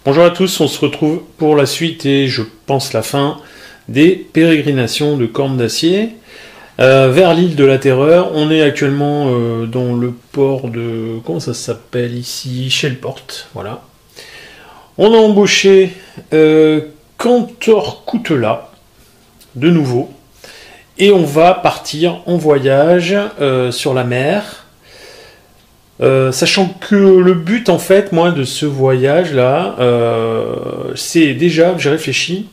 Bonjour à tous, on se retrouve pour la suite et je pense la fin des pérégrinations de Corne d'Acier vers l'île de la Terreur. On est actuellement dans le port de... comment ça s'appelle ici? Shellport, voilà. On a embauché Cantor Coutela, de nouveau, et on va partir en voyage sur la mer. Sachant que le but en fait moi de ce voyage là c'est déjà, j'ai réfléchi,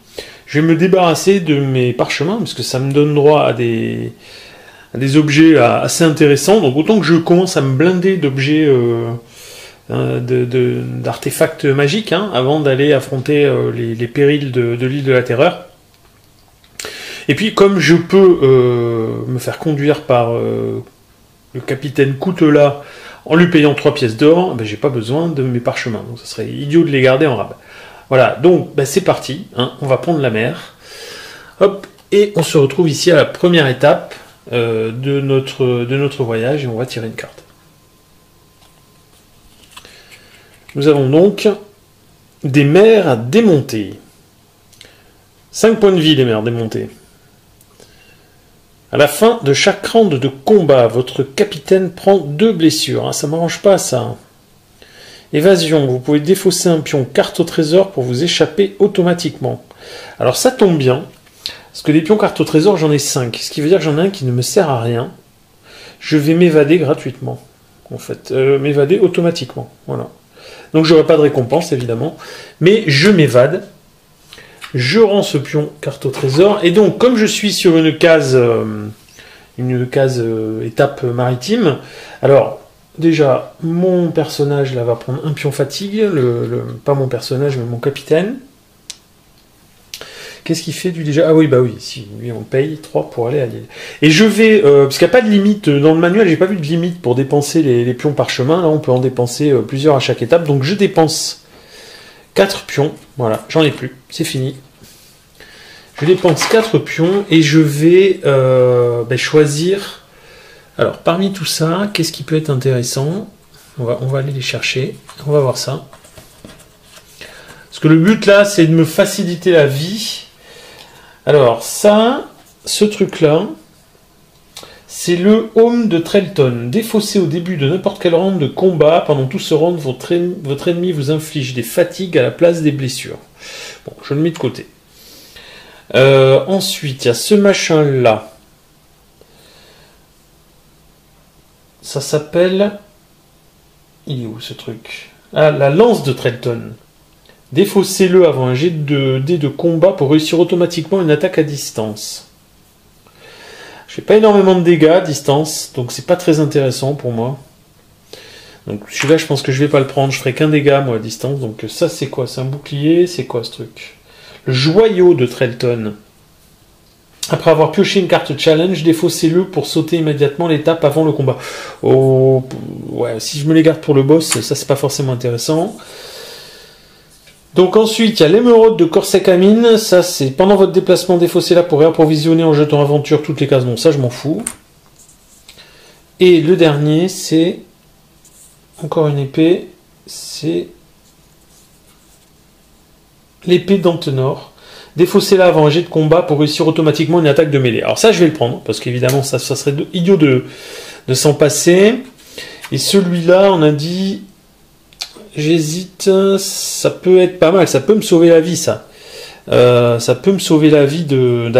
je vais me débarrasser de mes parchemins parce que ça me donne droit à des objets assez intéressants, donc autant que je commence à me blinder d'objets d'artefacts magiques avant d'aller affronter les périls de l'île de la Terreur. Et puis comme je peux me faire conduire par le capitaine Coutela en lui payant 3 pièces d'or, ben, j'ai pas besoin de mes parchemins. Donc ça serait idiot de les garder en rab. Voilà, donc ben, c'est parti, on va prendre la mer. Hop, et on se retrouve ici à la première étape de notre voyage et on va tirer une carte. Nous avons donc des mers à démonter. 5 points de vie les mers démontées. À la fin de chaque round de combat, votre capitaine prend 2 blessures. Ça m'arrange pas, ça. Évasion, vous pouvez défausser un pion carte au trésor pour vous échapper automatiquement. Alors ça tombe bien, parce que les pions carte au trésor, j'en ai 5. Ce qui veut dire que j'en ai un qui ne me sert à rien. Je vais m'évader gratuitement, en fait. M'évader automatiquement, voilà. Donc j'aurai pas de récompense, évidemment. Mais je m'évade. Je rends ce pion carte au trésor, et donc comme je suis sur une case étape maritime, alors déjà mon personnage là va prendre un pion fatigue, pas mon personnage mais mon capitaine. Qu'est-ce qu'il fait du déjà? Ah oui, bah oui, si lui on paye 3 pour aller à l'île. Et je vais, parce qu'il n'y a pas de limite dans le manuel, j'ai pas vu de limite pour dépenser les pions parchemin, là on peut en dépenser plusieurs à chaque étape, donc je dépense 4 pions, voilà, j'en ai plus, c'est fini. Je dépense 4 pions et je vais choisir. Alors, parmi tout ça, qu'est-ce qui peut être intéressant? On va aller les chercher, on va voir ça. Parce que le but là, c'est de me faciliter la vie. Alors, ça, ce truc-là, c'est le Home de Trelton. Défaussé au début de n'importe quel round de combat, pendant tout ce round, votre ennemi vous inflige des fatigues à la place des blessures. Bon, je le mets de côté. Ensuite, il y a ce machin-là. Ça s'appelle... Il est où ce truc? Ah, la lance de Trelton. Défaussez-le avant un jet de dés de combat pour réussir automatiquement une attaque à distance. Je fais pas énormément de dégâts à distance, donc c'est pas très intéressant pour moi. Donc celui-là, je pense que je vais pas le prendre. Je ferai qu'un dégât moi à distance. Donc ça, c'est quoi? C'est un bouclier? C'est quoi ce truc? Le joyau de Trelton. Après avoir pioché une carte challenge, défaussez-le pour sauter immédiatement l'étape avant le combat. Oh, ouais, si je me les garde pour le boss, ça c'est pas forcément intéressant. Donc ensuite, il y a l'émeraude de Corset-Camine. Ça c'est pendant votre déplacement, défaussez-la pour réapprovisionner en jetant aventure toutes les cases. Non, ça je m'en fous. Et le dernier, c'est encore une épée. C'est l'épée d'Antenor. Défaussez-la avant un jet de combat pour réussir automatiquement une attaque de mêlée. Alors ça, je vais le prendre, parce qu'évidemment, ça serait idiot de s'en passer. Et celui-là, on a dit... J'hésite, ça peut être pas mal, ça peut me sauver la vie, ça. Ça peut me sauver la vie de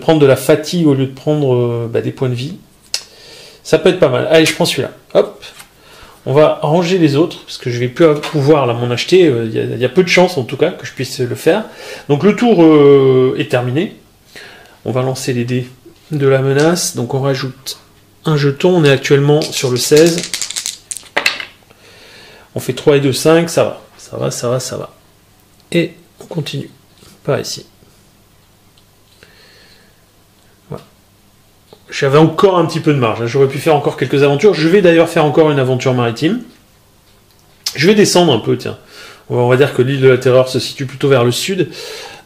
prendre de la fatigue au lieu de prendre des points de vie. Ça peut être pas mal. Allez, je prends celui-là. Hop. On va ranger les autres, parce que je vais plus pouvoir là m'en acheter. Il y a peu de chances, en tout cas, que je puisse le faire. Donc le tour est terminé. On va lancer les dés de la menace. Donc on rajoute un jeton. On est actuellement sur le 16. On fait 3 et 2, 5. Ça va. Ça va, ça va, ça va. Et on continue. Par ici. J'avais encore un petit peu de marge, j'aurais pu faire encore quelques aventures. Je vais d'ailleurs faire encore une aventure maritime. Je vais descendre un peu, tiens. On va dire que l'île de la Terreur se situe plutôt vers le sud.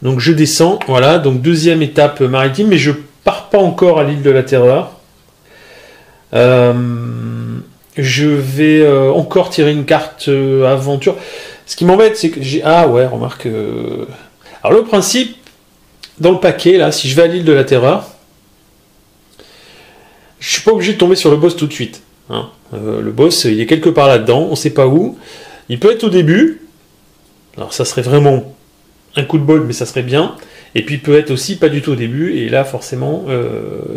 Donc je descends, voilà, donc deuxième étape maritime, mais je pars pas encore à l'île de la Terreur. Je vais encore tirer une carte aventure. Ce qui m'embête, c'est que j'ai... Ah ouais, remarque... Alors le principe, dans le paquet, là, si je vais à l'île de la Terreur, je suis pas obligé de tomber sur le boss tout de suite. Hein. Le boss, il est quelque part là-dedans, on sait pas où. Il peut être au début. Alors ça serait vraiment un coup de bol, mais ça serait bien. Et puis il peut être aussi pas du tout au début. Et là, forcément,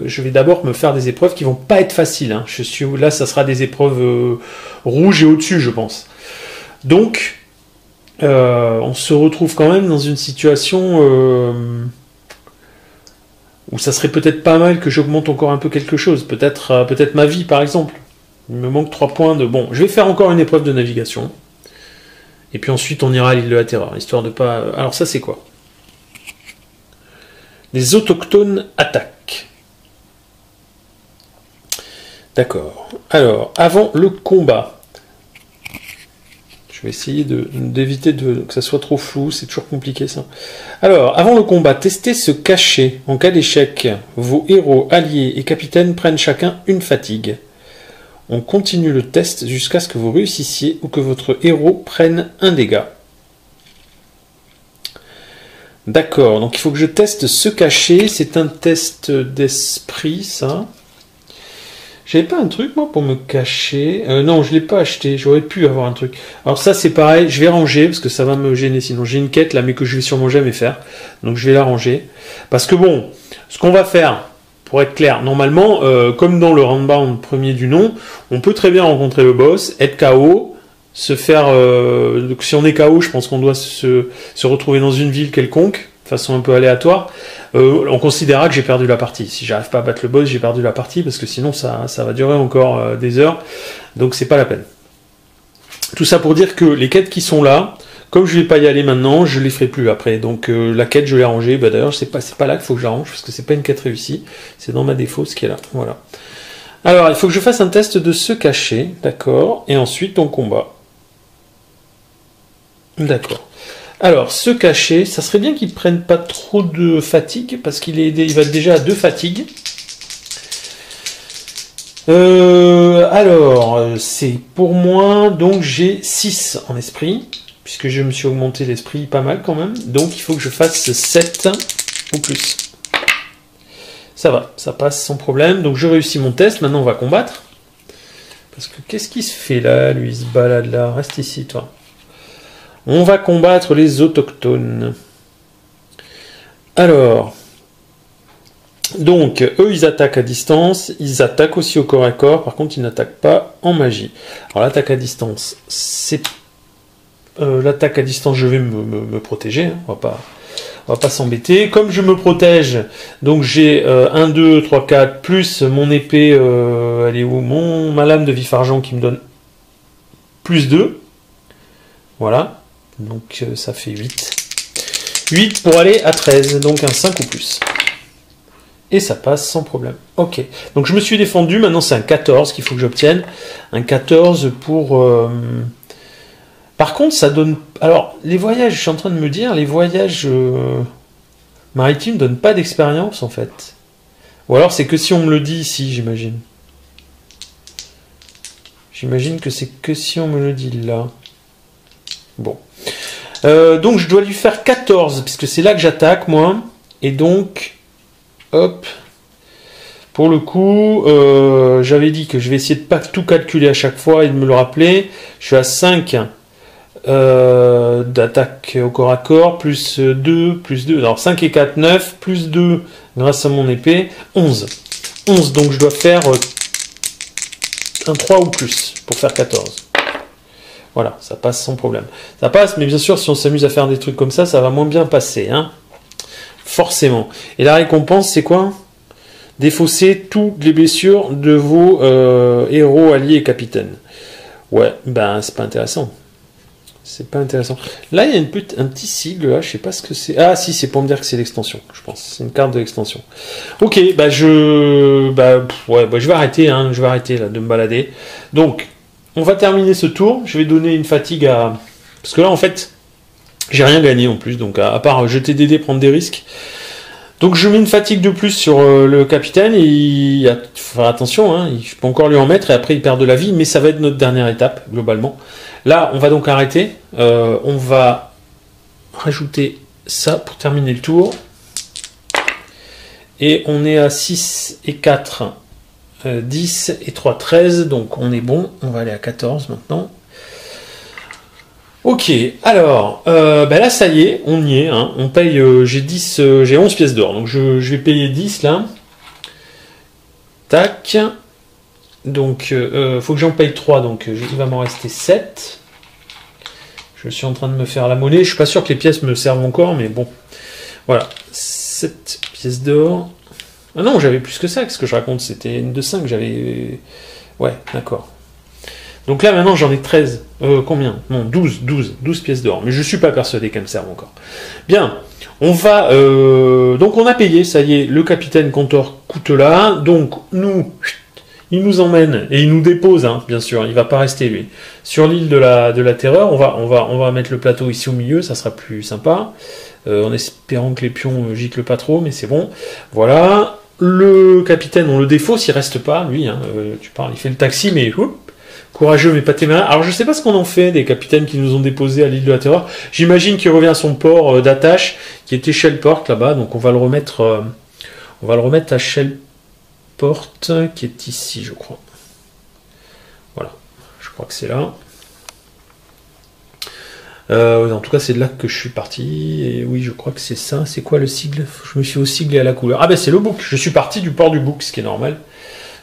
je vais d'abord me faire des épreuves qui vont pas être faciles. Hein. Là, ça sera des épreuves rouges et au-dessus, je pense. Donc, on se retrouve quand même dans une situation où ça serait peut-être pas mal que j'augmente encore un peu quelque chose. Peut-être ma vie, par exemple. Il me manque 3 points de... Bon, je vais faire encore une épreuve de navigation. Et puis ensuite, on ira à l'île de la Terreur, histoire de pas... Alors ça, c'est quoi? Les autochtones attaquent. D'accord. Alors, avant le combat... Je vais essayer d'éviter que ça soit trop flou, c'est toujours compliqué ça. Alors, avant le combat, testez se cacher. En cas d'échec, vos héros, alliés et capitaines prennent chacun une fatigue. On continue le test jusqu'à ce que vous réussissiez ou que votre héros prenne un dégât. D'accord, donc il faut que je teste se cacher. C'est un test d'esprit, ça. J'avais pas un truc, moi, pour me cacher. Non, je l'ai pas acheté. J'aurais pu avoir un truc. Alors ça, c'est pareil. Je vais ranger, parce que ça va me gêner. Sinon, j'ai une quête, là, mais que je vais sûrement jamais faire. Donc, je vais la ranger. Parce que bon, ce qu'on va faire... Pour être clair, normalement, comme dans le Roundbound premier du nom, on peut très bien rencontrer le boss, être KO, se faire... donc si on est KO, je pense qu'on doit se retrouver dans une ville quelconque, de façon un peu aléatoire. On considérera que j'ai perdu la partie. Si j'arrive pas à battre le boss, j'ai perdu la partie, parce que sinon ça va durer encore des heures. Donc c'est pas la peine. Tout ça pour dire que les quêtes qui sont là... Comme je ne vais pas y aller maintenant, je ne les ferai plus après. Donc la quête, je l'ai rangée. Bah, d'ailleurs, c'est pas là qu'il faut que je la range, parce que c'est pas une quête réussie. C'est dans ma défaut ce qui est là. Voilà. Alors, il faut que je fasse un test de se cacher. D'accord. Et ensuite, on combat. D'accord. Alors, se cacher, ça serait bien qu'il ne prenne pas trop de fatigue, parce qu'il va déjà à 2 fatigues. Alors, c'est pour moi, donc j'ai 6 en esprit. Puisque je me suis augmenté l'esprit pas mal quand même. Donc il faut que je fasse 7 ou plus. Ça va, ça passe sans problème. Donc je réussis mon test, maintenant on va combattre. Parce que qu'est-ce qui se fait là? Lui il se balade là, reste ici toi. On va combattre les autochtones. Alors, donc eux ils attaquent à distance, ils attaquent aussi au corps à corps, par contre ils n'attaquent pas en magie. Alors l'attaque à distance, c'est... l'attaque à distance, je vais me protéger, hein. On va pas s'embêter. Comme je me protège, donc j'ai 1, 2, 3, 4, plus mon épée, elle est où? Ma lame de vif-argent qui me donne plus 2. Voilà, donc ça fait 8. 8 pour aller à 13, donc un 5 ou plus. Et ça passe sans problème. Ok, donc je me suis défendu, maintenant c'est un 14 qu'il faut que j'obtienne. Un 14 pour... Par contre, ça donne... Alors, les voyages, je suis en train de me dire, les voyages maritimes ne donnent pas d'expérience, en fait. Ou alors, c'est que si on me le dit ici, j'imagine. J'imagine que c'est que si on me le dit là. Bon. Donc, je dois lui faire 14, puisque c'est là que j'attaque, moi. Et donc, hop... Pour le coup, j'avais dit que je vais essayer de pas tout calculer à chaque fois et de me le rappeler. Je suis à 5... d'attaque au corps à corps, plus 2, alors 5 et 4, 9, plus 2 grâce à mon épée, 11. 11, donc je dois faire un 3 ou plus pour faire 14. Voilà, ça passe sans problème. Ça passe, mais bien sûr, si on s'amuse à faire des trucs comme ça va moins bien passer, hein. Forcément. Et la récompense, c'est quoi? Défausser toutes les blessures de vos héros, alliés et capitaines. Ouais, ben c'est pas intéressant. C'est pas intéressant. Là, il y a un petit sigle, là, je sais pas ce que c'est. Ah, si, c'est pour me dire que c'est l'extension, je pense. C'est une carte de l'extension. Ok, bah je vais arrêter, hein, je vais arrêter là, de me balader. Donc, on va terminer ce tour. Je vais donner une fatigue à... Parce que là, en fait, j'ai rien gagné en plus, donc à part jeter des dés, prendre des risques. Donc, je mets une fatigue de plus sur le capitaine. Il faut faire attention, hein, je peux encore lui en mettre, et après, il perd de la vie, mais ça va être notre dernière étape, globalement. Là, on va donc arrêter. On va rajouter ça pour terminer le tour. Et on est à 6 et 4, 10 et 3, 13. Donc on est bon. On va aller à 14 maintenant. Ok, alors, là ça y est, on y est. Hein. On paye, j'ai 11 pièces d'or. Donc je vais payer 10 là. Tac. Donc, faut que j'en paye 3. Donc il va m'en rester 7. Je suis en train de me faire la monnaie. Je suis pas sûr que les pièces me servent encore, mais bon. Voilà. 7 pièces d'or. Ah non, j'avais plus que ça. Qu'est-ce que je raconte? C'était une de 5. J'avais... Ouais, d'accord. Donc là, maintenant, j'en ai 13. Combien? Non, 12 pièces d'or. Mais je suis pas persuadé qu'elles me servent encore. Bien. On va... donc, on a payé. Ça y est, le capitaine Contor Coutelas. Donc, nous... Il nous emmène et il nous dépose, hein, bien sûr. Il va pas rester lui sur l'île de la Terreur. On va mettre le plateau ici au milieu, ça sera plus sympa. En espérant que les pions giclent pas trop, mais c'est bon. Voilà. Le capitaine, on le défausse, il reste pas, lui. Hein, tu parles, il fait le taxi, mais courageux, mais pas téméraire. Alors je sais pas ce qu'on en fait des capitaines qui nous ont déposés à l'île de la Terreur. J'imagine qu'il revient à son port d'attache, qui était Shellport là-bas. Donc on va le remettre à Shellport. Qui est ici, je crois. Voilà, je crois que c'est là. En tout cas, c'est de là que je suis parti. Et oui, je crois que c'est ça. C'est quoi le sigle? Je me suis au sigle et à la couleur. Ah ben c'est le bouc. Je suis parti du port du bouc, ce qui est normal,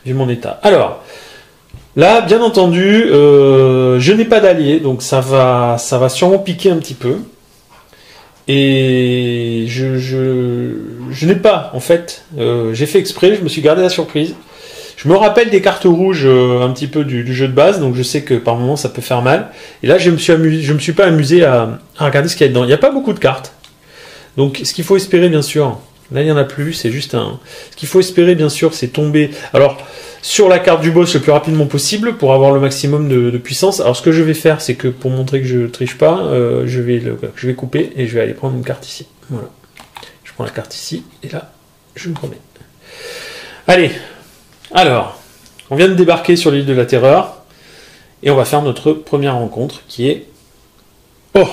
vu mon état. Alors, là, bien entendu, je n'ai pas d'allié, donc ça va sûrement piquer un petit peu. Et je n'ai pas, en fait, j'ai fait exprès, je me suis gardé la surprise. Je me rappelle des cartes rouges un petit peu du jeu de base, donc je sais que par moments ça peut faire mal. Et là, je me suis pas amusé à regarder ce qu'il y a dedans. Il n'y a pas beaucoup de cartes. Donc, ce qu'il faut espérer, bien sûr, là il n'y en a plus, c'est juste un... Ce qu'il faut espérer, bien sûr, c'est tomber... Alors, sur la carte du boss le plus rapidement possible pour avoir le maximum de puissance. Alors ce que je vais faire, c'est que pour montrer que je triche pas, je vais couper et je vais aller prendre une carte ici. Voilà. Je prends la carte ici et là, je me remets. Allez, alors, on vient de débarquer sur l'île de la Terreur et on va faire notre première rencontre qui est... Oh!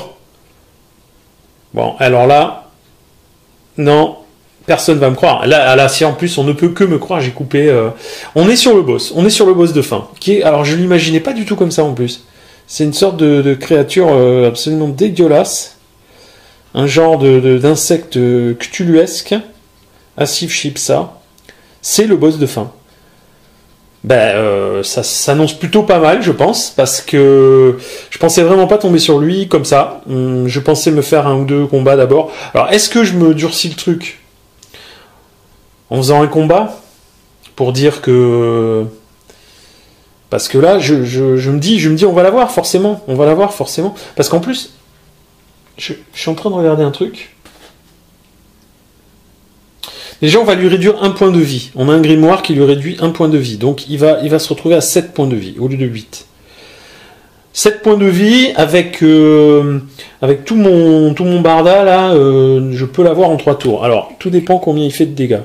Bon, alors là, non... Personne va me croire. Là, si en plus on ne peut que me croire, j'ai coupé. On est sur le boss. On est sur le boss de fin. Qui est, alors je l'imaginais pas du tout comme ça en plus. C'est une sorte de créature absolument dégueulasse. Un genre d'insecte cthulhuesque. Asif Shipsa. C'est le boss de fin. Ça s'annonce plutôt pas mal, je pense, parce que je pensais vraiment pas tomber sur lui comme ça. Je pensais me faire 1 ou 2 combats d'abord. Alors, est-ce que je me durcis le truc en faisant un combat pour dire que... Parce que là, je me dis, on va l'avoir forcément. On va l'avoir forcément. Parce qu'en plus, je suis en train de regarder un truc. Déjà, on va lui réduire 1 point de vie. On a un grimoire qui lui réduit 1 point de vie. Donc, il va se retrouver à 7 points de vie, au lieu de 8. 7 points de vie, avec tout mon barda, là, je peux l'avoir en 3 tours. Alors, tout dépend combien il fait de dégâts.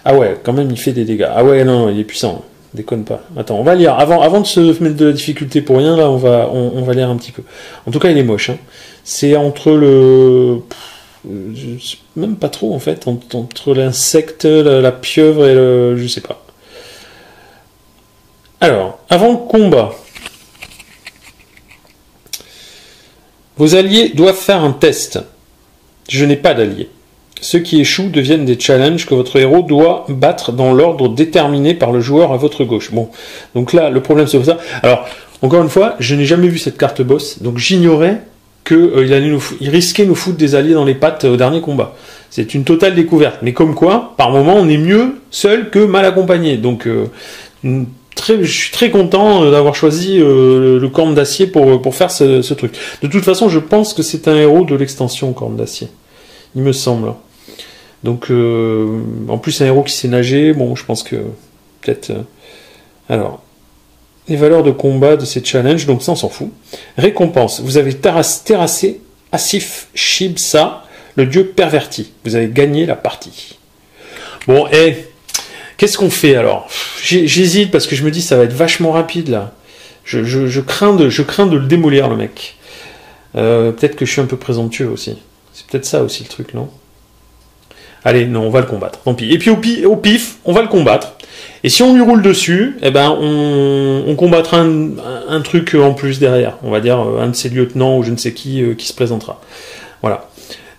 Ah ouais, quand même, il fait des dégâts. Ah ouais, non, il est puissant. Déconne pas. Attends, on va lire. Avant de se mettre de la difficulté pour rien, là, on va lire un petit peu. En tout cas, il est moche. Hein. C'est entre le... Même pas trop, en fait. Entre l'insecte, la pieuvre et le... Je sais pas. Alors, avant le combat... Vos alliés doivent faire un test. Je n'ai pas d'alliés. Ceux qui échouent deviennent des challenges que votre héros doit battre dans l'ordre déterminé par le joueur à votre gauche. Bon, donc là, le problème c'est ça. Alors, encore une fois, je n'ai jamais vu cette carte boss, donc j'ignorais qu'il risquait de nous foutre des alliés dans les pattes au dernier combat. C'est une totale découverte. Mais comme quoi, par moment, on est mieux seul que mal accompagné. Donc, je suis très content d'avoir choisi le corne d'acier pour faire ce truc. De toute façon, je pense que c'est un héros de l'extension corne d'acier. Il me semble. Donc, en plus, un héros qui sait nager, bon, je pense que peut-être... alors, les valeurs de combat de ces challenges, donc ça, on s'en fout. Récompense. Vous avez terrassé Asif Shibsa, le dieu perverti. Vous avez gagné la partie. Bon, qu'est-ce qu'on fait alors? J'hésite parce que je me dis ça va être vachement rapide là. Je crains de le démolir, le mec. Peut-être que je suis un peu présomptueux aussi. C'est peut-être ça aussi le truc, non? Allez, non, on va le combattre, tant pis. Et puis au pif, on va le combattre. Et si on lui roule dessus, eh ben on combattra un truc en plus derrière. On va dire un de ses lieutenants ou je ne sais qui se présentera. Voilà.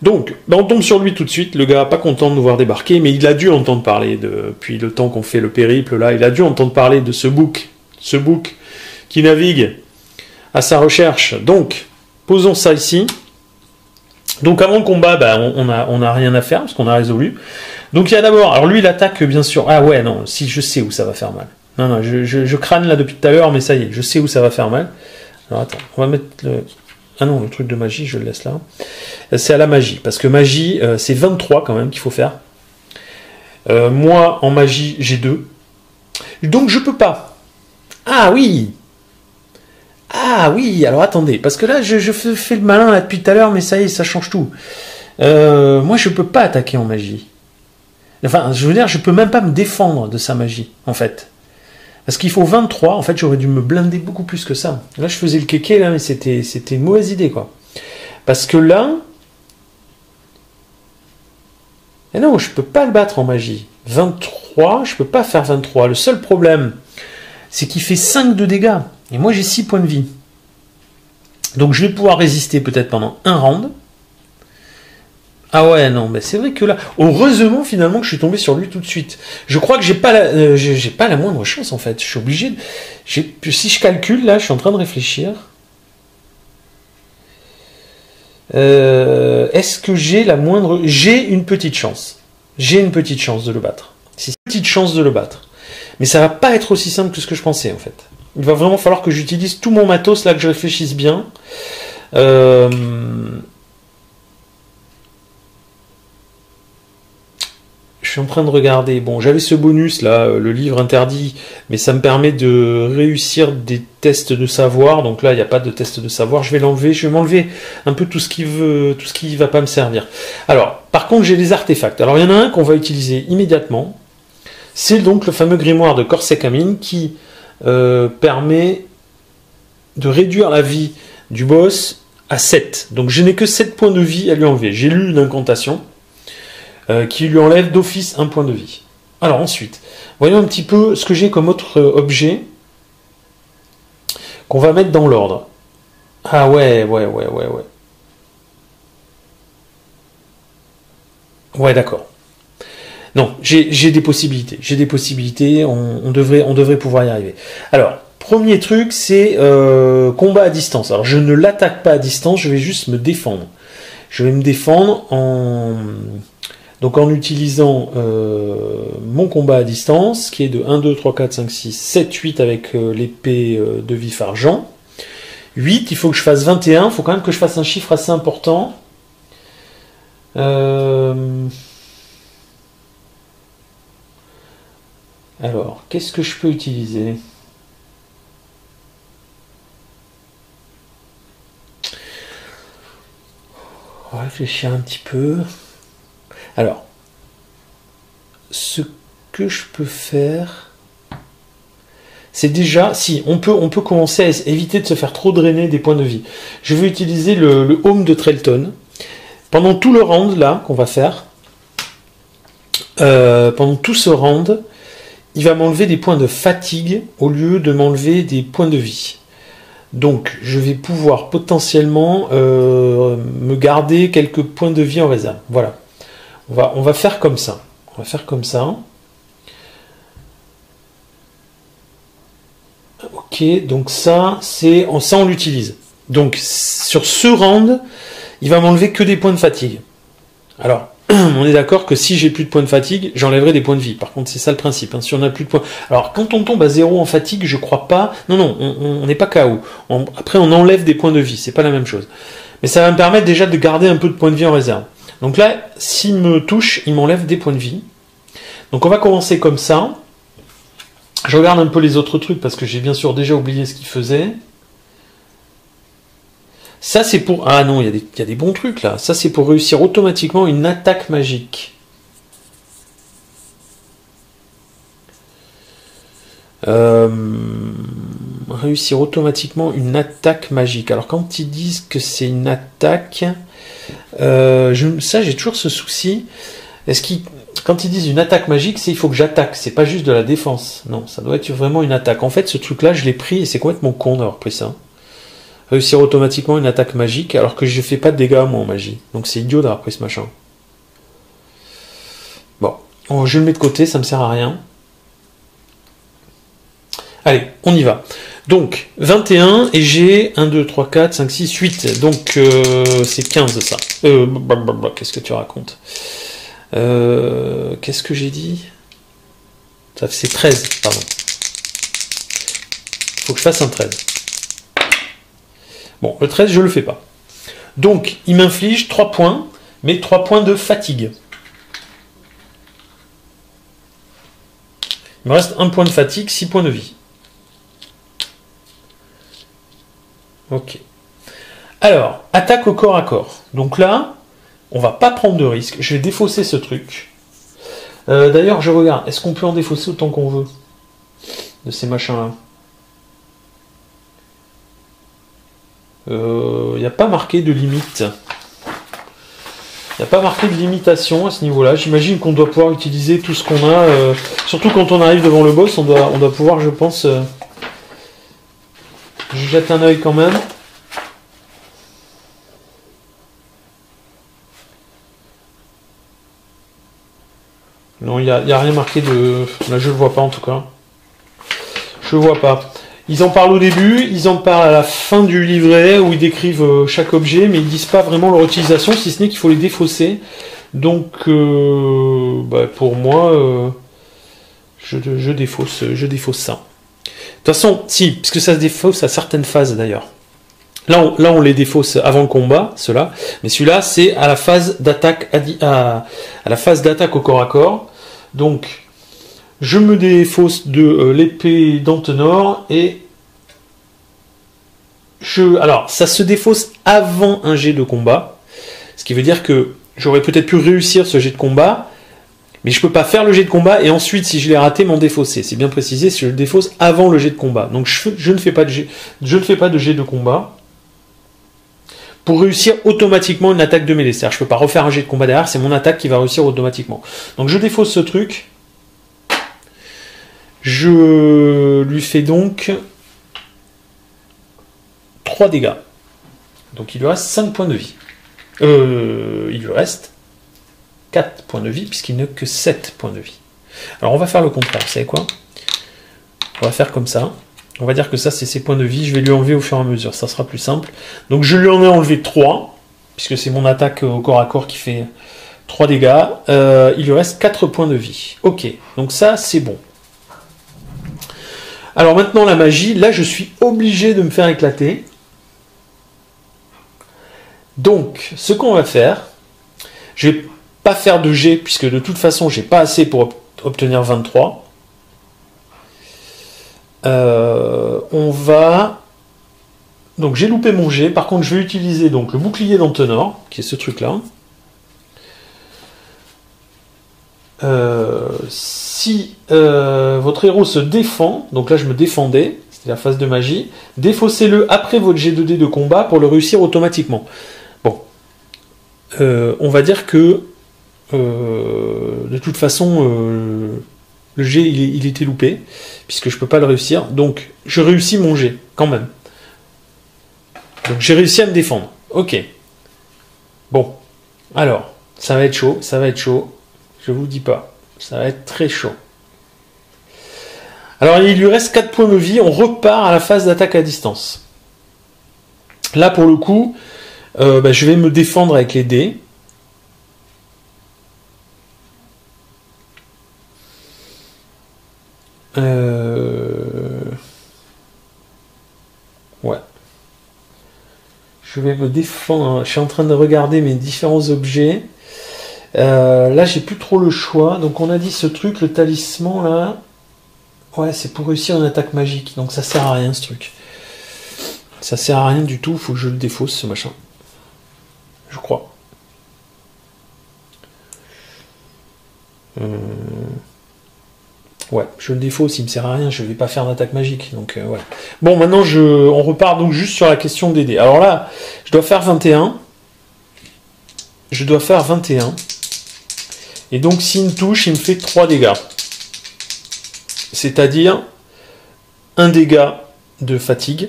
Donc, on tombe sur lui tout de suite. Le gars pas content de nous voir débarquer, mais il a dû entendre parler depuis le temps qu'on fait le périple là. Il a dû entendre parler de ce bouc qui navigue à sa recherche. Donc, posons ça ici. Donc avant le combat, on a rien à faire parce qu'on a résolu. Donc il y a d'abord, alors lui il attaque bien sûr. Ah ouais non, si je sais où ça va faire mal. Non, je crâne là depuis tout à l'heure, mais ça y est, je sais où ça va faire mal. Alors attends, on va mettre le... Ah non, le truc de magie, je le laisse là. C'est à la magie, parce que magie, c'est 23 quand même qu'il faut faire. Moi, en magie, j'ai 2. Donc je peux pas. Ah oui, alors attendez, parce que là, je fais le malin là depuis tout à l'heure, mais ça y est, ça change tout. Moi, je peux pas attaquer en magie. Enfin, je veux dire, je peux même pas me défendre de sa magie, en fait. Parce qu'il faut 23, en fait, j'aurais dû me blinder beaucoup plus que ça. Là, je faisais le kéké, là, mais c'était une mauvaise idée, quoi. Parce que là... Eh non, je peux pas le battre en magie. 23, je peux pas faire 23. Le seul problème, c'est qu'il fait 5 de dégâts. Et moi, j'ai 6 points de vie. Donc, je vais pouvoir résister peut-être pendant un round. Ah ouais, non, mais c'est vrai que là... Heureusement, finalement, que je suis tombé sur lui tout de suite. Je crois que j'ai pas la moindre chance, en fait. Je suis obligé de... Si je calcule, là, je suis en train de réfléchir. Est-ce que j'ai la moindre... J'ai une petite chance. J'ai une petite chance de le battre. C'est une petite chance de le battre. Mais ça va pas être aussi simple que ce que je pensais, en fait. Il va vraiment falloir que j'utilise tout mon matos, là, que je réfléchisse bien. Je suis en train de regarder. Bon, j'avais ce bonus là, le livre interdit, mais ça me permet de réussir des tests de savoir. Donc là, il n'y a pas de test de savoir. Je vais l'enlever. Je vais m'enlever un peu tout ce qui va pas me servir. Alors, par contre, j'ai des artefacts. Alors, il y en a un qu'on va utiliser immédiatement. C'est donc le fameux grimoire de Corset-Camine qui permet de réduire la vie du boss à 7. Donc, je n'ai que 7 points de vie à lui enlever. J'ai lu une incantation qui lui enlève d'office un point de vie. Alors ensuite, voyons un petit peu ce que j'ai comme autre objet qu'on va mettre dans l'ordre. Ah ouais. Ouais, d'accord. Non, j'ai des possibilités. J'ai des possibilités, on devrait pouvoir y arriver. Alors, premier truc, c'est combat à distance. Alors, je ne l'attaque pas à distance, je vais juste me défendre. Je vais me défendre Donc en utilisant mon combat à distance, qui est de 1, 2, 3, 4, 5, 6, 7, 8 avec l'épée de vif argent. 8, il faut que je fasse 21, il faut quand même que je fasse un chiffre assez important. Alors, qu'est-ce que je peux utiliser ? On va réfléchir un petit peu. Alors, ce que je peux faire, c'est déjà, si, on peut commencer à éviter de se faire trop drainer des points de vie. Je vais utiliser le Home de Trelton. Pendant tout le round, là, qu'on va faire, pendant tout ce round, il va m'enlever des points de fatigue au lieu de m'enlever des points de vie. Donc, je vais pouvoir potentiellement me garder quelques points de vie en réserve. Voilà. On va faire comme ça. On va faire comme ça. Ok, donc ça, on l'utilise. Donc, sur ce round, il va m'enlever que des points de fatigue. Alors, on est d'accord que si j'ai plus de points de fatigue, j'enlèverai des points de vie. Par contre, c'est ça le principe. Hein. Si on n'a plus de points... Alors, quand on tombe à 0 en fatigue, je crois pas... Non, on n'est pas KO. Après, on enlève des points de vie. C'est pas la même chose. Mais ça va me permettre déjà de garder un peu de points de vie en réserve. Donc là, s'il me touche, il m'enlève des points de vie. Donc on va commencer comme ça. Je regarde un peu les autres trucs parce que j'ai bien sûr déjà oublié ce qu'il faisait. Ça c'est pour... Ah non, il y a des bons trucs là. Ça c'est pour réussir automatiquement une attaque magique. réussir automatiquement une attaque magique. Alors quand ils disent que c'est une attaque, ça j'ai toujours ce souci. Quand ils disent une attaque magique, c'est il faut que j'attaque, c'est pas juste de la défense. Non, ça doit être vraiment une attaque. En fait, ce truc-là, je l'ai pris et c'est complètement con d'avoir pris ça. Réussir automatiquement une attaque magique, alors que je fais pas de dégâts moi en magie. Donc c'est idiot d'avoir pris ce machin. Bon, je le mets de côté, ça me sert à rien. Allez, on y va. Donc, 21, et j'ai 1, 2, 3, 4, 5, 6, 8. Donc, c'est 15 ça. Qu'est-ce que tu racontes? Qu'est-ce que j'ai dit? C'est 13, pardon. Il faut que je fasse un 13. Bon, le 13, je le fais pas. Donc, il m'inflige 3 points, mais 3 points de fatigue. Il me reste 1 point de fatigue, 6 points de vie. Ok. Alors, attaque au corps à corps. Donc là, on va pas prendre de risque. Je vais défausser ce truc. D'ailleurs, je regarde. Est-ce qu'on peut en défausser autant qu'on veut de ces machins-là? Il n'y a pas marqué de limite. Il n'y a pas marqué de limitation à ce niveau-là. J'imagine qu'on doit pouvoir utiliser tout ce qu'on a. Surtout quand on arrive devant le boss, on doit pouvoir, je pense... Je jette un œil quand même. Non, il n'y a rien marqué de... Là, je ne le vois pas en tout cas. Je ne vois pas. Ils en parlent au début, ils en parlent à la fin du livret où ils décrivent chaque objet, mais ils disent pas vraiment leur utilisation, si ce n'est qu'il faut les défausser. Donc, pour moi, je défausse ça. De toute façon, si, puisque ça se défausse à certaines phases d'ailleurs. Là, on les défausse avant le combat, ceux-là, mais celui-là, c'est à la phase d'attaque à la phase d'attaque au corps à corps. Donc, je me défausse de l'épée d'Antenor et alors, ça se défausse avant un jet de combat, ce qui veut dire que j'aurais peut-être pu réussir ce jet de combat, mais je peux pas faire le jet de combat et ensuite, si je l'ai raté, m'en défausser. C'est bien précisé, si je le défausse avant le jet de combat. Donc, je ne fais pas de jet de combat pour réussir automatiquement une attaque de mêlée. C'est-à-dire, je peux pas refaire un jet de combat derrière, c'est mon attaque qui va réussir automatiquement. Donc, je défausse ce truc. Je lui fais donc 3 dégâts. Donc, il lui reste 5 points de vie. Il lui reste 4 points de vie, puisqu'il n'a que 7 points de vie. Alors, on va faire le contraire. Vous savez quoi? On va faire comme ça. On va dire que ça, c'est ses points de vie. Je vais lui enlever au fur et à mesure. Ça sera plus simple. Donc, je lui en ai enlevé 3, puisque c'est mon attaque au corps à corps qui fait 3 dégâts. Il lui reste 4 points de vie. Ok, donc ça, c'est bon. Alors maintenant, la magie. Là, je suis obligé de me faire éclater. Donc, ce qu'on va faire, je vais pas faire de jet, puisque de toute façon, j'ai pas assez pour obtenir 23. On va... Donc j'ai loupé mon jet, par contre je vais utiliser donc le bouclier d'Antenor, qui est ce truc-là. Si votre héros se défend, donc là je me défendais, c'était la phase de magie, défaussez-le après votre jet 2D de combat pour le réussir automatiquement. Bon, on va dire que de toute façon le jet il était loupé, puisque je peux pas le réussir, donc je réussis mon jet quand même. Donc j'ai réussi à me défendre. Ok. Bon, alors, ça va être chaud, ça va être chaud. Je vous dis pas, ça va être très chaud. Alors il lui reste 4 points de vie, on repart à la phase d'attaque à distance. Là pour le coup, je vais me défendre avec les dés. Ouais. Je vais me défendre. Je suis en train de regarder mes différents objets. Là, j'ai plus trop le choix. Donc, on a dit ce truc, le talisman là. Ouais, c'est pour réussir une attaque magique. Donc, ça sert à rien ce truc. Ça sert à rien du tout. Il faut que je le défausse ce machin. Je crois. Ouais, je le défausse, il me sert à rien, je vais pas faire d'attaque magique, donc ouais. Bon, maintenant, on repart donc juste sur la question des dés. Alors là, je dois faire 21. Je dois faire 21. Et donc, s'il me touche, il me fait 3 dégâts. C'est-à-dire, 1 dégât de fatigue.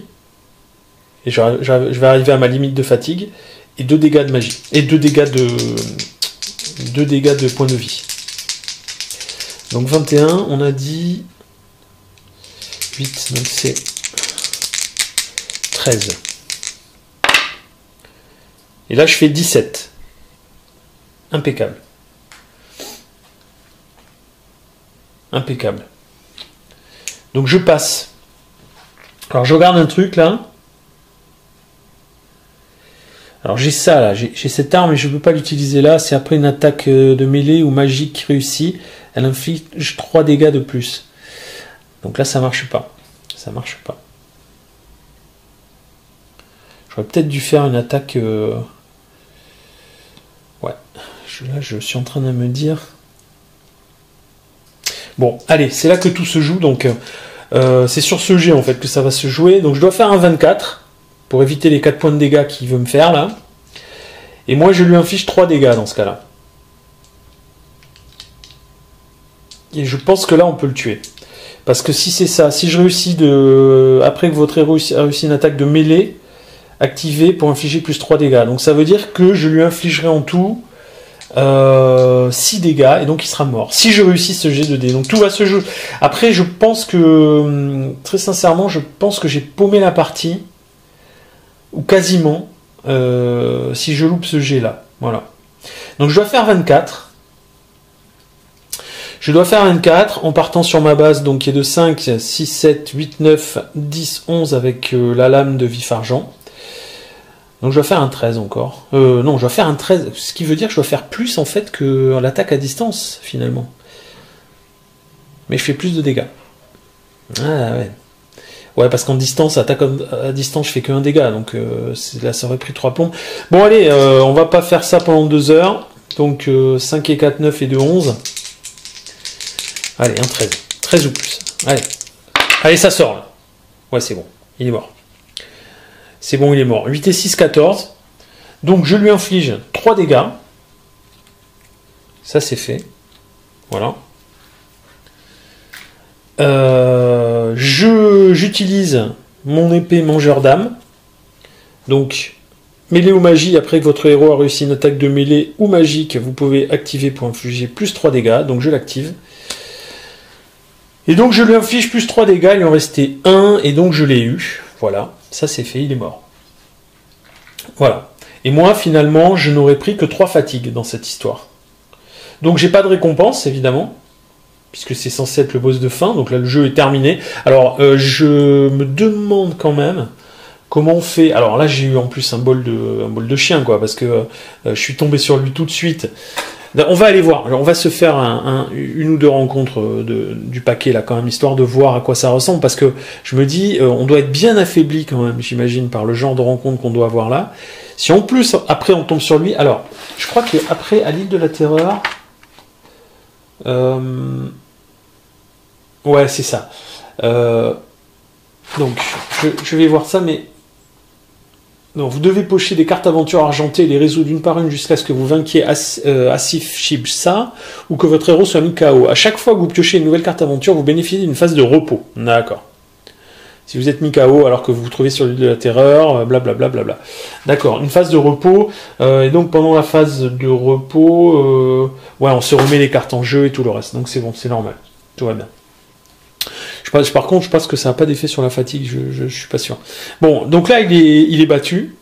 Et je vais arriver à ma limite de fatigue. Et 2 dégâts de magie. Et 2 dégâts de points de vie. Donc 21, on a dit 8, donc c'est 13. Et là, je fais 17. Impeccable. Impeccable. Donc je passe. Alors je regarde un truc là. Alors j'ai ça là, j'ai cette arme et je ne peux pas l'utiliser là. C'est après une attaque de mêlée ou magique réussie. Elle inflige 3 dégâts de plus. Donc là ça marche pas. Ça marche pas. J'aurais peut-être dû faire une attaque... Ouais. Là je suis en train de me dire... Bon, allez, c'est là que tout se joue. Donc c'est sur ce jet en fait que ça va se jouer. Donc je dois faire un 24. Pour éviter les 4 points de dégâts qu'il veut me faire, là. Et moi, je lui inflige 3 dégâts, dans ce cas-là. Et je pense que là, on peut le tuer. Parce que si c'est ça, si je réussis après que votre héros a réussi une attaque de mêlée, activée pour infliger plus 3 dégâts. Donc ça veut dire que je lui infligerai en tout 6 dégâts, et donc il sera mort. Si je réussis ce jet de dés. Donc tout va se jouer. Après, je pense que, très sincèrement, je pense que j'ai paumé la partie. Ou quasiment, si je loupe ce jet là. Voilà. Donc je dois faire 24. Je dois faire 24 en partant sur ma base donc qui est de 5, 6, 7, 8, 9, 10, 11 avec la lame de vif argent. Donc je dois faire un 13 encore. Non, je dois faire un 13, ce qui veut dire que je dois faire plus en fait que l'attaque à distance finalement. Mais je fais plus de dégâts. Ah ouais. Ouais, parce qu'en distance, attaque à distance, je fais que 1 dégât, donc là, ça aurait pris 3 plombs. Bon, allez, on va pas faire ça pendant 2 heures. Donc 5 et 4, 9 et 2, 11. Allez, un 13. 13 ou plus. Allez. Allez, ça sort, là. Ouais, c'est bon. Il est mort. C'est bon, il est mort. 8 et 6, 14. Donc, je lui inflige 3 dégâts. Ça, c'est fait. Voilà. J'utilise mon épée mangeur d'âme. Donc, mêlée ou magie, après que votre héros a réussi une attaque de mêlée ou magique, vous pouvez activer pour infliger plus 3 dégâts. Donc, je l'active. Et donc, je lui inflige plus 3 dégâts. Il en restait 1, et donc je l'ai eu. Voilà, ça c'est fait, il est mort. Voilà. Et moi, finalement, je n'aurais pris que 3 fatigues dans cette histoire. Donc, j'ai pas de récompense, évidemment. Puisque c'est censé être le boss de fin, donc là le jeu est terminé. Alors je me demande quand même comment on fait. Alors là j'ai eu en plus un bol de chien quoi, parce que je suis tombé sur lui tout de suite. On va aller voir, alors, on va se faire une ou deux rencontres du paquet là quand même, histoire de voir à quoi ça ressemble, parce que je me dis, on doit être bien affaibli quand même, j'imagine, par le genre de rencontre qu'on doit avoir là. Si en plus après on tombe sur lui, alors je crois qu'après à l'île de la Terreur... ouais, c'est ça. Donc, je vais voir ça, mais... Non, vous devez pocher des cartes aventures argentées et les résoudre une par une jusqu'à ce que vous vainquiez Asif Shibsa ou que votre héros soit mis KO. À chaque fois que vous piochez une nouvelle carte aventure, vous bénéficiez d'une phase de repos. D'accord. Si vous êtes mis KO alors que vous vous trouvez sur l'île de la Terreur, blablabla. Bla bla bla. D'accord, une phase de repos. Et donc pendant la phase de repos, ouais, on se remet les cartes en jeu et tout le reste. Donc c'est bon, c'est normal. Tout va bien. Par contre, je pense que ça n'a pas d'effet sur la fatigue, je suis pas sûr. Bon, donc là, il est battu.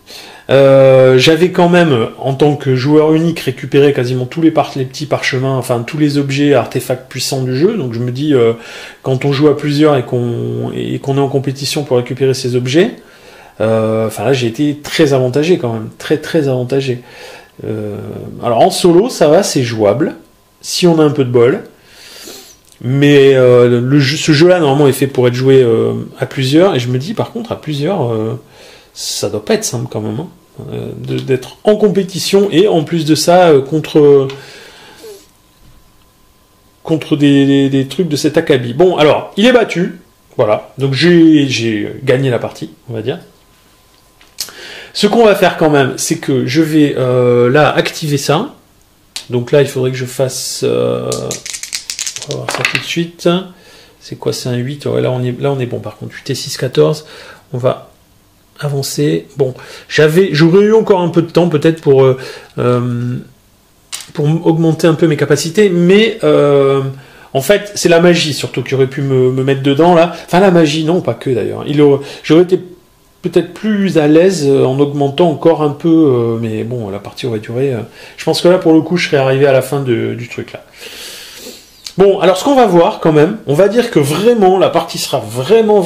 J'avais quand même, en tant que joueur unique, récupéré quasiment tous les petits parchemins, enfin tous les objets, artefacts puissants du jeu. Donc je me dis, quand on joue à plusieurs et qu'on est en compétition pour récupérer ces objets, enfin là j'ai été très avantagé quand même, très très avantagé. Alors en solo, ça va, c'est jouable, si on a un peu de bol. Mais ce jeu-là, normalement, est fait pour être joué à plusieurs. Et je me dis, par contre, à plusieurs, ça doit pas être simple quand même. Hein, d'être en compétition et en plus de ça, contre contre des trucs de cet acabit. Bon, alors, il est battu. Voilà. Donc, j'ai gagné la partie, on va dire. Ce qu'on va faire quand même, c'est que je vais là activer ça. Donc là, il faudrait que je fasse... on va voir ça tout de suite. C'est quoi? C'est un 8. Ouais, là, on est bon. Par contre, 8 et 6, 14. On va avancer. Bon, j'aurais eu encore un peu de temps peut-être pour augmenter un peu mes capacités. Mais en fait, c'est la magie surtout qui aurait pu me mettre dedans là. Enfin, la magie, non, pas que d'ailleurs. J'aurais été peut-être plus à l'aise en augmentant encore un peu, mais bon, la partie aurait duré. Je pense que là, pour le coup, je serais arrivé à la fin du truc là. Bon, alors ce qu'on va voir quand même, on va dire que vraiment, la partie sera vraiment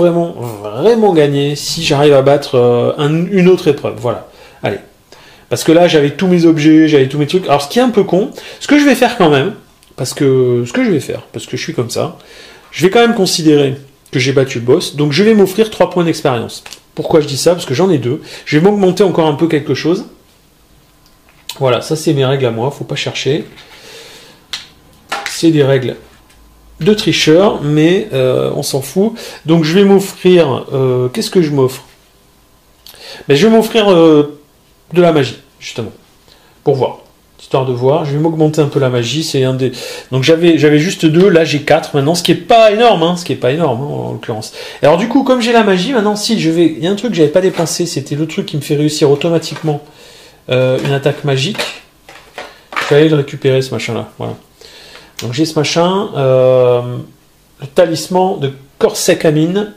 gagnée si j'arrive à battre une autre épreuve. Voilà. Allez. Parce que là, j'avais tous mes objets, j'avais tous mes trucs. Alors, ce qui est un peu con, ce que je vais faire quand même, parce que je suis comme ça, je vais quand même considérer que j'ai battu le boss, donc je vais m'offrir 3 points d'expérience. Pourquoi je dis ça? Parce que j'en ai 2. Je vais m'augmenter encore un peu quelque chose. Voilà, ça c'est mes règles à moi, faut pas chercher. C'est des règles de tricheur, mais on s'en fout. Donc je vais m'offrir... qu'est-ce que je m'offre? Ben, je vais m'offrir de la magie, justement. Pour voir. Histoire de voir. Je vais m'augmenter un peu la magie. C'est un des... Donc j'avais juste 2, là j'ai 4 maintenant, ce qui est pas énorme, hein, en l'occurrence. Alors du coup, comme j'ai la magie, maintenant, si je vais... Il y a un truc que j'avais pas dépensé, c'était le truc qui me fait réussir automatiquement une attaque magique. Je vais aller le récupérer, ce machin-là. Voilà. Donc j'ai ce machin, le talisman de Korsek Amin.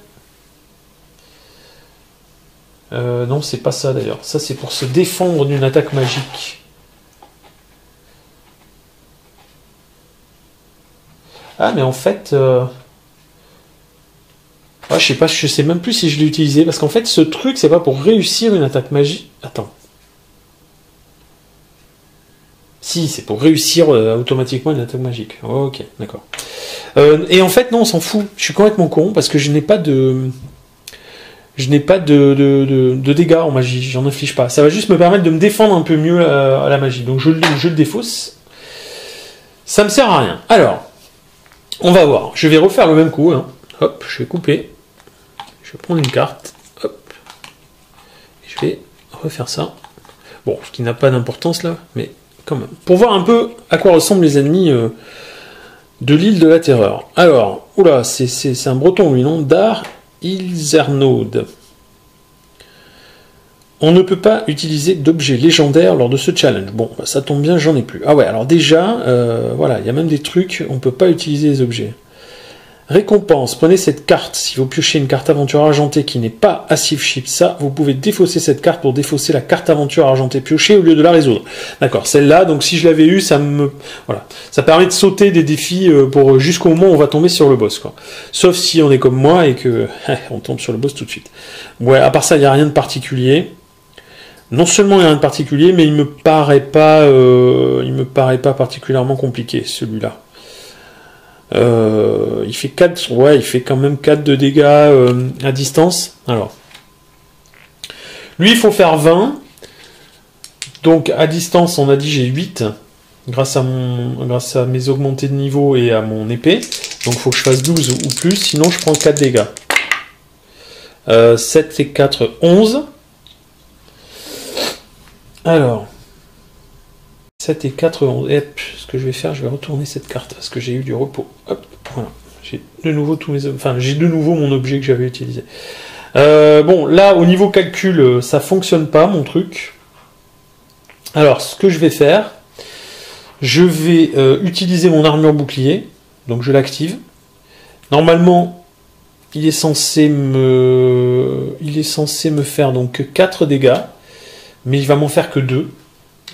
Non, c'est pas ça d'ailleurs. Ça, c'est pour se défendre d'une attaque magique. Ah, mais en fait... Ah, je sais même plus si je l'ai utilisé, parce qu'en fait, ce truc, c'est pas pour réussir une attaque magique. Attends. Si, c'est pour réussir automatiquement une attaque magique. Ok, d'accord. Et en fait, non, on s'en fout. Je suis complètement con, parce que je n'ai pas de... Je n'ai pas de dégâts en magie, j'en inflige pas. Ça va juste me permettre de me défendre un peu mieux à la magie. Donc je le défausse. Ça me sert à rien. Alors, on va voir. Je vais refaire le même coup. Hein. Hop, je vais couper. Je vais prendre une carte. Hop. Et je vais refaire ça. Bon, ce qui n'a pas d'importance là, mais quand même. Pour voir un peu à quoi ressemblent les ennemis de l'île de la Terreur. Alors, oula, c'est un breton lui, non? Dar Ilzernaud. On ne peut pas utiliser d'objets légendaires lors de ce challenge. Bon, bah, ça tombe bien, j'en ai plus. Ah ouais, alors déjà, voilà, il y a même des trucs, on ne peut pas utiliser les objets. Récompense, prenez cette carte. Si vous piochez une carte aventure argentée qui n'est pas à Ship, ça, vous pouvez défausser cette carte pour défausser la carte aventure argentée piochée au lieu de la résoudre. D'accord, celle-là, donc si je l'avais eu, voilà. Ça permet de sauter des défis pour jusqu'au moment où on va tomber sur le boss, quoi. Sauf si on est comme moi et que on tombe sur le boss tout de suite. Ouais, à part ça, il n'y a rien de particulier. Non seulement il n'y a rien de particulier, mais il me paraît pas particulièrement compliqué, celui-là. Il fait 4, ouais, il fait quand même 4 de dégâts à distance. Alors, lui, il faut faire 20. Donc, à distance, on a dit j'ai 8 grâce à mes augmentés de niveau et à mon épée. Donc, il faut que je fasse 12 ou plus, sinon je prends 4 dégâts. 7 et 4, 11. Alors, 7 et 4, 11. Et ce que je vais faire, je vais retourner cette carte parce que j'ai eu du repos. Hop, voilà. J'ai de nouveau mon objet que j'avais utilisé. Bon, là, au niveau calcul, ça fonctionne pas, mon truc. Alors, ce que je vais faire, je vais utiliser mon armure bouclier. Donc, je l'active. Normalement, il est censé me faire donc 4 dégâts. Mais il va m'en faire que 2.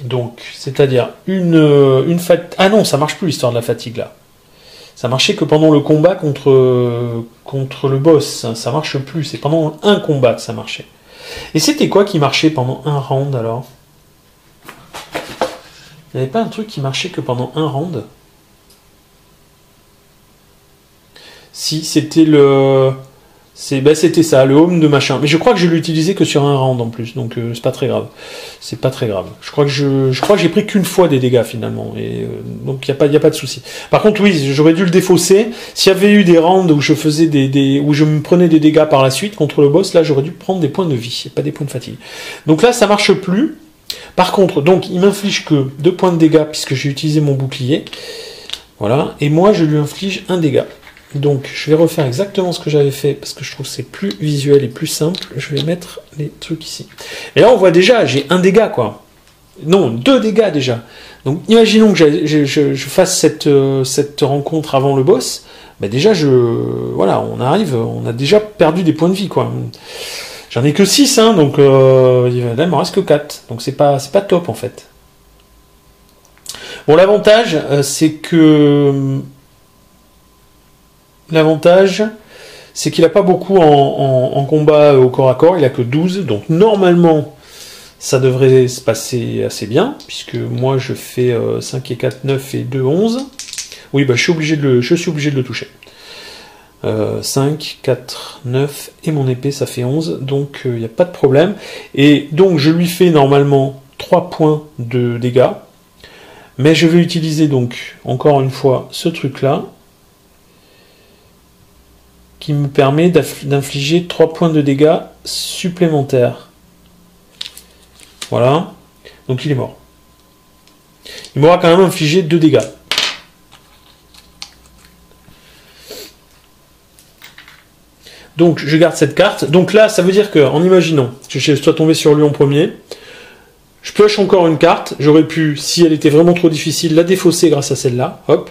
Donc, c'est-à-dire une fatigue. Ah non, ça marche plus l'histoire de la fatigue là. Ça marchait que pendant le combat contre le boss. Ça marche plus. C'est pendant un combat que ça marchait. Et c'était quoi qui marchait pendant un round alors? Il n'y avait pas un truc qui marchait que pendant un round? Si, c'était C'était ça, le home de machin. Mais je crois que je l'ai utilisé que sur un round en plus, donc c'est pas très grave. C'est pas très grave. Je crois que j'ai pris qu'une fois des dégâts finalement, et donc y a pas de souci. Par contre, oui, j'aurais dû le défausser. S'il y avait eu des rounds où je faisais où je me prenais des dégâts par la suite contre le boss, là j'aurais dû prendre des points de vie, et pas des points de fatigue. Donc là, ça marche plus. Par contre, donc il m'inflige que 2 points de dégâts puisque j'ai utilisé mon bouclier. Voilà, et moi je lui inflige 1 dégât. Donc je vais refaire exactement ce que j'avais fait parce que je trouve que c'est plus visuel et plus simple. Je vais mettre les trucs ici. Et là on voit déjà, j'ai 1 dégât quoi. Non, 2 dégâts déjà. Donc imaginons que je fasse cette rencontre avant le boss. Bah déjà voilà, on a déjà perdu des points de vie quoi. J'en ai que 6, hein, donc là il m'en reste que 4. Donc c'est pas top en fait. Bon, l'avantage, c'est que... L'avantage, c'est qu'il n'a pas beaucoup en combat au corps à corps, il a que 12, donc normalement, ça devrait se passer assez bien, puisque moi je fais 5 et 4, 9 et 2, 11. Oui, bah, je suis obligé de le toucher. 5, 4, 9, et mon épée, ça fait 11, donc il n'y a pas de problème. Et donc, je lui fais normalement 3 points de dégâts, mais je vais utiliser donc, encore une fois, ce truc-là, qui me permet d'infliger 3 points de dégâts supplémentaires. Voilà. Donc il est mort. Il m'aura quand même infligé 2 dégâts. Donc je garde cette carte. Donc là, ça veut dire que, en imaginant que je sois tombé sur lui en premier, je pioche encore une carte. J'aurais pu, si elle était vraiment trop difficile, la défausser grâce à celle-là. Hop.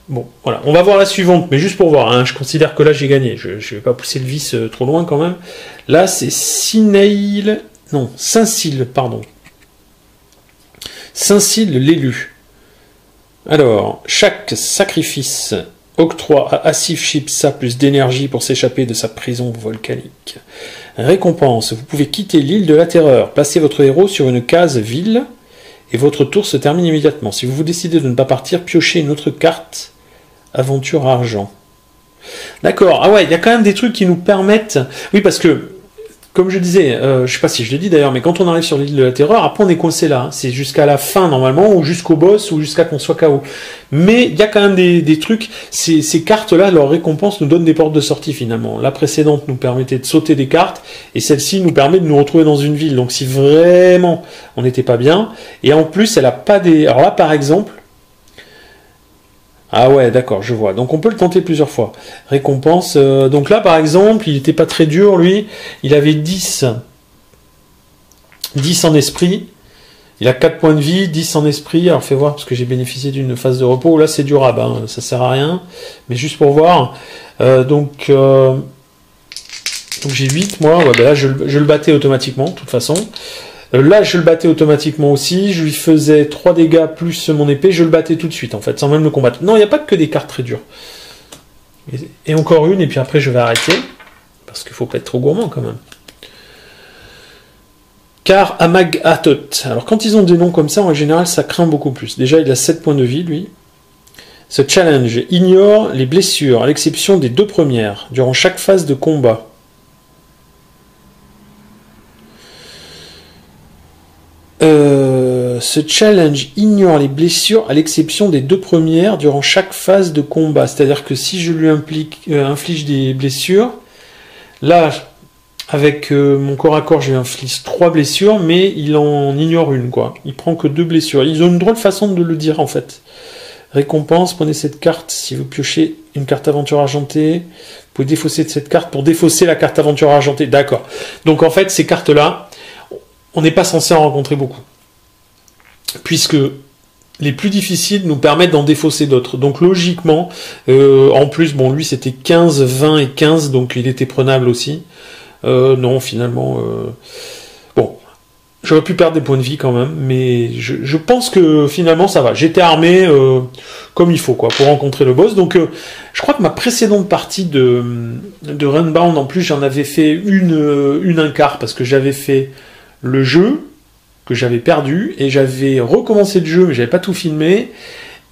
Bon, voilà, on va voir la suivante, mais juste pour voir, hein, je considère que là j'ai gagné, je ne vais pas pousser le vice trop loin quand même. Là c'est Saint-Cile, pardon. Saint-Cile l'élu. Alors, chaque sacrifice octroie à Asif Shipsa plus d'énergie pour s'échapper de sa prison volcanique. Récompense, vous pouvez quitter l'île de la Terreur, placez votre héros sur une case ville, et votre tour se termine immédiatement. Si vous décidez de ne pas partir, piochez une autre carte aventure argent. D'accord. Ah ouais, il y a quand même des trucs qui nous permettent... Oui, parce que, comme je disais, je sais pas si je l'ai dit d'ailleurs, mais quand on arrive sur l'île de la Terreur, après on est coincé là. Hein. C'est jusqu'à la fin normalement, ou jusqu'au boss, ou jusqu'à qu'on soit KO. Mais il y a quand même des trucs... Ces cartes-là, leur récompense nous donne des portes de sortie finalement. La précédente nous permettait de sauter des cartes, et celle-ci nous permet de nous retrouver dans une ville. Donc si vraiment on n'était pas bien... Et en plus, elle a pas des... Alors là, par exemple... Ah ouais, d'accord, je vois. Donc on peut le tenter plusieurs fois. Récompense. Donc là, par exemple, il n'était pas très dur, lui. Il avait 10 en esprit. Il a 4 points de vie, 10 en esprit. Alors fais voir, parce que j'ai bénéficié d'une phase de repos. Là, c'est durable, hein. Ça sert à rien. Mais juste pour voir. Donc j'ai 8, moi. Ouais, ben là, je le battais automatiquement, de toute façon. Là, je le battais automatiquement aussi, je lui faisais 3 dégâts plus mon épée, je le battais tout de suite, en fait, sans même le combattre. Non, il n'y a pas que des cartes très dures. Et encore une, et puis après, je vais arrêter, parce qu'il ne faut pas être trop gourmand, quand même. Car Amag Atot. Alors, quand ils ont des noms comme ça, en général, ça craint beaucoup plus. Déjà, il a 7 points de vie, lui. Ce challenge ignore les blessures, à l'exception des 2 premières, durant chaque phase de combat. Ce challenge ignore les blessures à l'exception des 2 premières durant chaque phase de combat. C'est-à-dire que si je lui inflige des blessures, là, avec mon corps à corps, je lui inflige 3 blessures, mais il en ignore une, quoi. Il prend que 2 blessures. Ils ont une drôle de façon de le dire, en fait. Récompense, prenez cette carte. Si vous piochez une carte aventure argentée, vous pouvez défausser de cette carte pour défausser la carte aventure argentée. D'accord. Donc, en fait, ces cartes-là, on n'est pas censé en rencontrer beaucoup. Puisque les plus difficiles nous permettent d'en défausser d'autres. Donc logiquement, en plus, bon, lui c'était 15, 20 et 15, donc il était prenable aussi. Non, finalement... Bon, j'aurais pu perdre des points de vie quand même, mais je pense que finalement ça va. J'étais armé comme il faut, quoi, pour rencontrer le boss. Donc je crois que ma précédente partie de Runbound, en plus, j'en avais fait un quart, parce que j'avais fait le jeu, que j'avais perdu, et j'avais recommencé le jeu, mais j'avais pas tout filmé,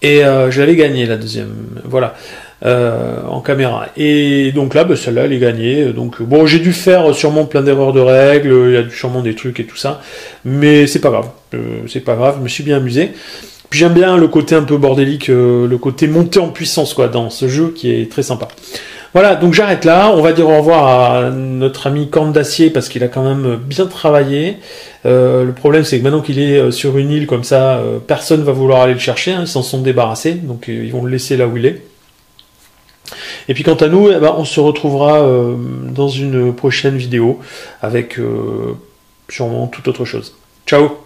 et je l'avais gagné, la deuxième. Voilà. en caméra. Et donc là, bah, celle-là, elle est gagnée. Donc bon, j'ai dû faire sûrement plein d'erreurs de règles, il y a sûrement des trucs et tout ça, mais c'est pas grave. C'est pas grave, je me suis bien amusé. Puis j'aime bien le côté un peu bordélique, le côté monté en puissance quoi dans ce jeu qui est très sympa. Voilà, donc j'arrête là. On va dire au revoir à notre ami Corne d'Acier parce qu'il a quand même bien travaillé. Le problème, c'est que maintenant qu'il est sur une île comme ça, personne va vouloir aller le chercher. Hein, ils s'en sont débarrassés, donc ils vont le laisser là où il est. Et puis quant à nous, eh ben, on se retrouvera dans une prochaine vidéo avec sûrement toute autre chose. Ciao!